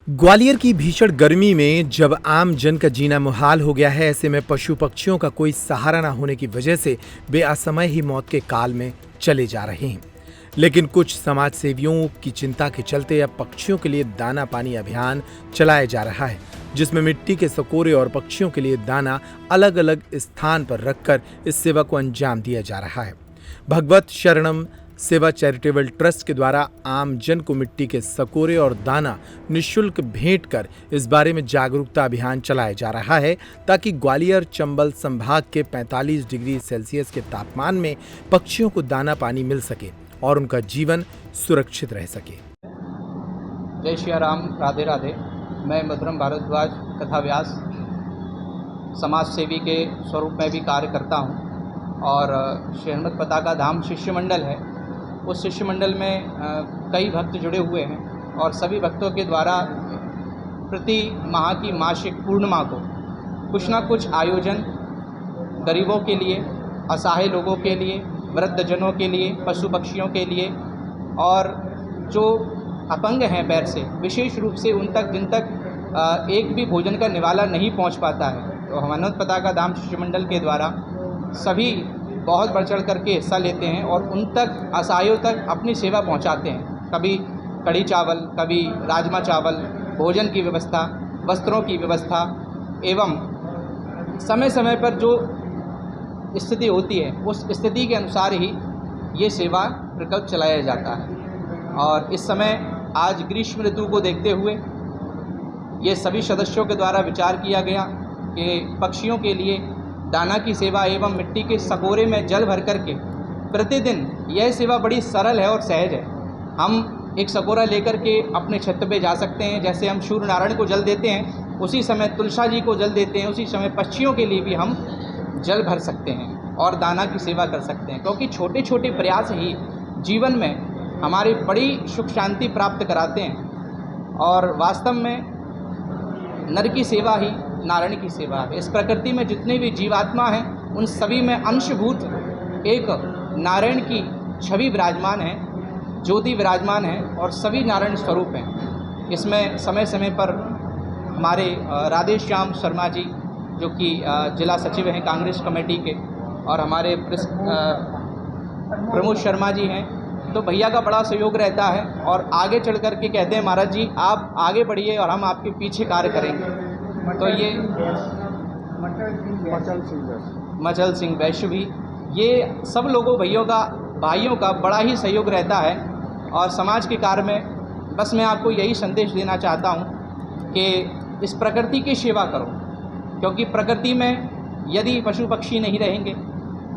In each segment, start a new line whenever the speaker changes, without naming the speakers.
ग्वालियर की भीषण गर्मी में जब आम जन का जीना मुहाल हो गया है, ऐसे में पशु पक्षियों का कोई सहारा न होने की वजह से वे असमय ही मौत के काल में चले जा रहे हैं। लेकिन कुछ समाज सेवियों की चिंता के चलते अब पक्षियों के लिए दाना पानी अभियान चलाया जा रहा है, जिसमें मिट्टी के सकोरे और पक्षियों के लिए दाना अलग अलग स्थान पर रखकर इस सेवा को अंजाम दिया जा रहा है। भगवत शरणम सेवा चैरिटेबल ट्रस्ट के द्वारा आम जन को मिट्टी के सकोरे और दाना निःशुल्क भेंट कर इस बारे में जागरूकता अभियान चलाया जा रहा है, ताकि ग्वालियर चंबल संभाग के 45 डिग्री सेल्सियस के तापमान में पक्षियों को दाना पानी मिल सके और उनका जीवन सुरक्षित रह सके।
जय श्री राम, राधे राधे। मैं मधुरम भारद्वाज कथा व्यास समाज सेवी के स्वरूप में भी कार्य करता हूँ और श्री हनुमत पताका धाम शिष्य मंडल है। उस शिष्य मंडल में कई भक्त जुड़े हुए हैं और सभी भक्तों के द्वारा प्रति माह की मासिक पूर्णिमा को कुछ ना कुछ आयोजन गरीबों के लिए, असहाय लोगों के लिए, वृद्धजनों के लिए, पशु पक्षियों के लिए और जो अपंग हैं पैर से, विशेष रूप से उन तक जिन तक एक भी भोजन का निवाला नहीं पहुंच पाता है, तो हनुमत पताका धाम शिष्य मंडल के द्वारा सभी बहुत बढ़ चढ़ करके हिस्सा लेते हैं और उन तक असहायों तक अपनी सेवा पहुंचाते हैं। कभी कढ़ी चावल, कभी राजमा चावल, भोजन की व्यवस्था, वस्त्रों की व्यवस्था एवं समय समय पर जो स्थिति होती है उस स्थिति के अनुसार ही ये सेवा प्रकल्प चलाया जाता है। और इस समय आज ग्रीष्म ऋतु को देखते हुए ये सभी सदस्यों के द्वारा विचार किया गया कि पक्षियों के लिए दाना की सेवा एवं मिट्टी के सकोरे में जल भर करके प्रतिदिन, यह सेवा बड़ी सरल है और सहज है। हम एक सकोरा लेकर के अपने छत पे जा सकते हैं, जैसे हम सूर्य नारायण को जल देते हैं उसी समय तुलसा जी को जल देते हैं, उसी समय पक्षियों के लिए भी हम जल भर सकते हैं और दाना की सेवा कर सकते हैं, क्योंकि छोटे छोटे प्रयास ही जीवन में हमारी बड़ी सुख शांति प्राप्त कराते हैं। और वास्तव में नर की सेवा ही नारायण की सेवा है। इस प्रकृति में जितने भी जीवात्मा हैं उन सभी में अंशभूत एक नारायण की छवि विराजमान है, ज्योति विराजमान है और सभी नारायण स्वरूप हैं। इसमें समय समय पर हमारे राधेश्याम शर्मा जी जो कि जिला सचिव हैं कांग्रेस कमेटी के, और हमारे प्रमोद शर्मा जी हैं, तो भैया का बड़ा सहयोग रहता है और आगे चढ़ कर के कहते हैं महाराज जी आप आगे बढ़िए और हम आपके पीछे कार्य करेंगे। तो ये मचल सिंह वैश्य भी, ये सब लोगों भाइयों का बड़ा ही सहयोग रहता है। और समाज के कार्य में बस मैं आपको यही संदेश देना चाहता हूँ कि इस प्रकृति की सेवा करो, क्योंकि प्रकृति में यदि पशु पक्षी नहीं रहेंगे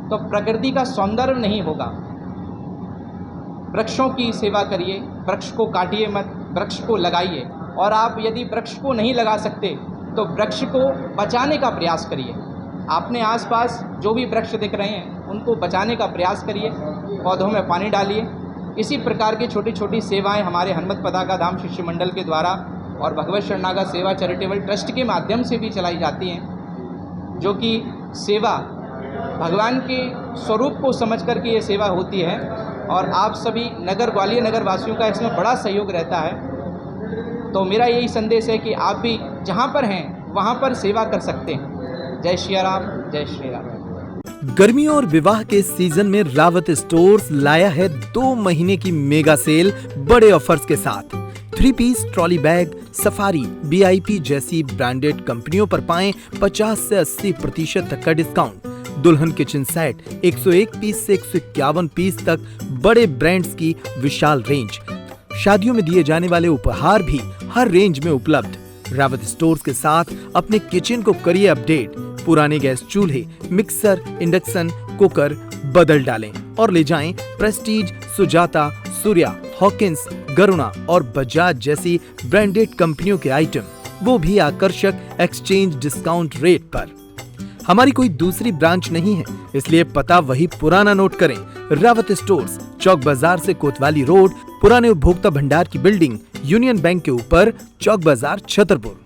तो प्रकृति का सौंदर्य नहीं होगा। वृक्षों की सेवा करिए, वृक्ष को काटिए मत, वृक्ष को लगाइए। और आप यदि वृक्ष को नहीं लगा सकते तो वृक्ष को बचाने का प्रयास करिए। अपने आसपास जो भी वृक्ष दिख रहे हैं उनको बचाने का प्रयास करिए, पौधों में पानी डालिए। इसी प्रकार की छोटी छोटी सेवाएं हमारे हनुमत पताका धाम शिष्य मंडल के द्वारा और भगवत शरणागत सेवा चैरिटेबल ट्रस्ट के माध्यम से भी चलाई जाती हैं, जो कि सेवा भगवान के स्वरूप को समझ कर के ये सेवा होती है। और आप सभी ग्वालियर नगर वासियों का इसमें बड़ा सहयोग रहता है। तो मेरा यही संदेश है कि आप भी जहाँ पर हैं वहाँ पर सेवा कर सकते हैं। जय श्री राम, जय श्री राम।
गर्मियों और विवाह के सीजन में रावत स्टोर्स लाया है 2 महीने की मेगा सेल बड़े ऑफर्स के साथ। 3 piece trolley bag, Safari, VIP जैसी ब्रांडेड कंपनियों पर पाएं 50 से 80% तक का डिस्काउंट। दुल्हन किचन सेट 101 पीस से 151 पीस तक बड़े ब्रांड्स की विशाल रेंज। शादियों में दिए जाने वाले उपहार भी हर रेंज में उपलब्ध। रावत स्टोर्स के साथ अपने किचन को करिए अपडेट। पुराने गैस चूल्हे, मिक्सर, इंडक्शन, कुकर बदल डालें और ले जाएं प्रेस्टीज, सुजाता, सूर्या, हॉकिंस, गरुणा और बजाज जैसी ब्रांडेड कंपनियों के आइटम, वो भी आकर्षक एक्सचेंज डिस्काउंट रेट पर। हमारी कोई दूसरी ब्रांच नहीं है, इसलिए पता वही पुराना नोट करें। रावत स्टोर्स, चौक बाजार से कोतवाली रोड, पुराने उपभोक्ता भंडार की बिल्डिंग, यूनियन बैंक के ऊपर, चौक बाजार, छतरपुर।